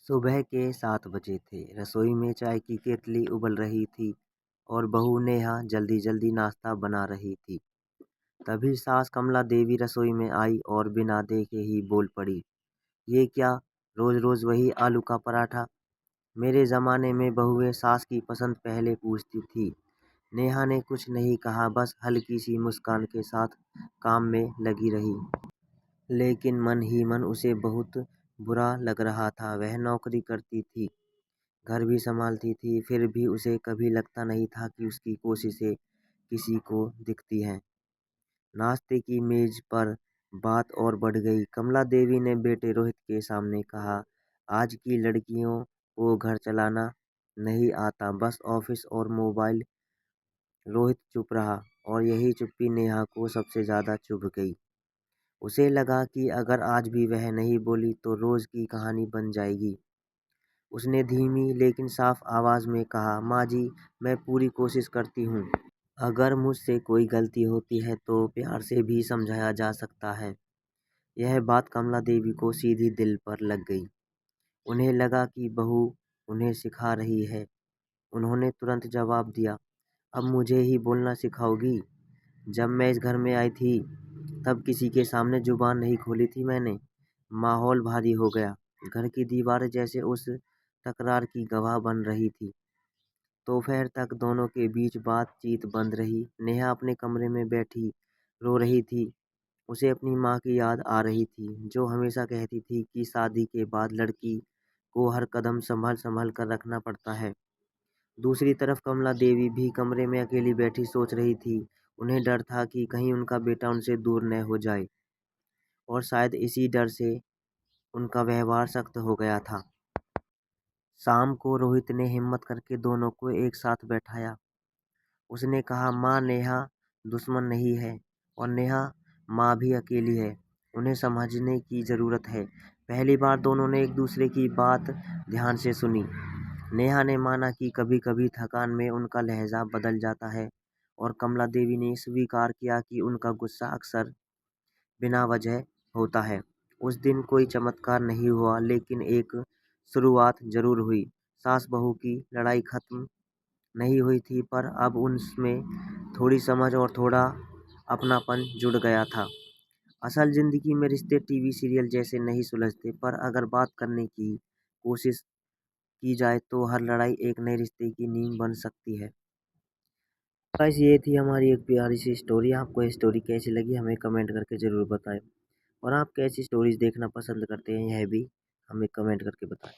सुबह के 7 बजे थे। रसोई में चाय की केतली उबल रही थी और बहू नेहा जल्दी-जल्दी नाश्ता बना रही थी। तभी सास कमला देवी रसोई में आई और बिना देखे ही बोल पड़ी, "ये क्या, रोज-रोज वही आलू का पराठा? मेरे ज़माने में बहुएँ सास की पसंद पहले पूछती थी।" नेहा ने कुछ नहीं कहा, बस हल्की सी मुस्कान के साथ काम में लगी रही। लेकिन मन ही मन उसे बहुत बुरा लग रहा था। वह नौकरी करती थी, घर भी संभालती थी, फिर भी उसे कभी लगता नहीं था कि उसकी कोशिशें किसी को दिखती हैं। नाश्ते की मेज पर बात और बढ़ गई। कमला देवी ने बेटे रोहित के सामने कहा, आज की लड़कियों को घर चलाना नहीं आता, बस ऑफिस और मोबाइल। रोहित चुप रहा और यही चुप्पी नेहा को सबसे ज्यादा चुभ गई। उसे लगा कि अगर आज भी वह नहीं बोली तो रोज की कहानी बन जाएगी। उसने धीमी लेकिन साफ आवाज में कहा, माँ जी, मैं पूरी कोशिश करती हूँ। अगर मुझसे कोई गलती होती है तो प्यार से भी समझाया जा सकता है। यह बात कमला देवी को सीधी दिल पर लग गई। उन्हें लगा कि बहू उन्हें सिखा रही है। उन्होंने तुरंत जवाब दिया, अब मुझे ही बोलना सिखाओगी? जब मैं इस घर में आई थी तब किसी के सामने जुबान नहीं खोली थी मैंने। माहौल भारी हो गया। घर की दीवारें जैसे उस तकरार की गवाह बन रही थी। दोपहर तक दोनों के बीच बातचीत बंद रही। नेहा अपने कमरे में बैठी रो रही थी। उसे अपनी माँ की याद आ रही थी, जो हमेशा कहती थी कि शादी के बाद लड़की को हर कदम संभल संभल कर रखना पड़ता है। दूसरी तरफ कमला देवी भी कमरे में अकेली बैठी सोच रही थी। उन्हें डर था कि कहीं उनका बेटा उनसे दूर न हो जाए, और शायद इसी डर से उनका व्यवहार सख्त हो गया था। शाम को रोहित ने हिम्मत करके दोनों को एक साथ बैठाया। उसने कहा, माँ, नेहा दुश्मन नहीं है और नेहा माँ भी अकेली है। उन्हें समझने की ज़रूरत है। पहली बार दोनों ने एक दूसरे की बात ध्यान से सुनी। नेहा ने माना कि कभी-कभी थकान में उनका लहजा बदल जाता है, और कमला देवी ने स्वीकार किया कि उनका गुस्सा अक्सर बिना वजह होता है। उस दिन कोई चमत्कार नहीं हुआ, लेकिन एक शुरुआत ज़रूर हुई। सास-बहू की लड़ाई खत्म नहीं हुई थी, पर अब उनमें थोड़ी समझ और थोड़ा अपनापन जुड़ गया था। असल ज़िंदगी में रिश्ते टीवी सीरियल जैसे नहीं सुलझते, पर अगर बात करने की कोशिश की जाए तो हर लड़ाई एक नए रिश्ते की नींव बन सकती है। गाइस, ये थी हमारी एक प्यारी सी स्टोरी। आपको ये स्टोरी कैसी लगी हमें कमेंट करके ज़रूर बताएं, और आप कैसी स्टोरीज देखना पसंद करते हैं यह भी हमें कमेंट करके बताएं।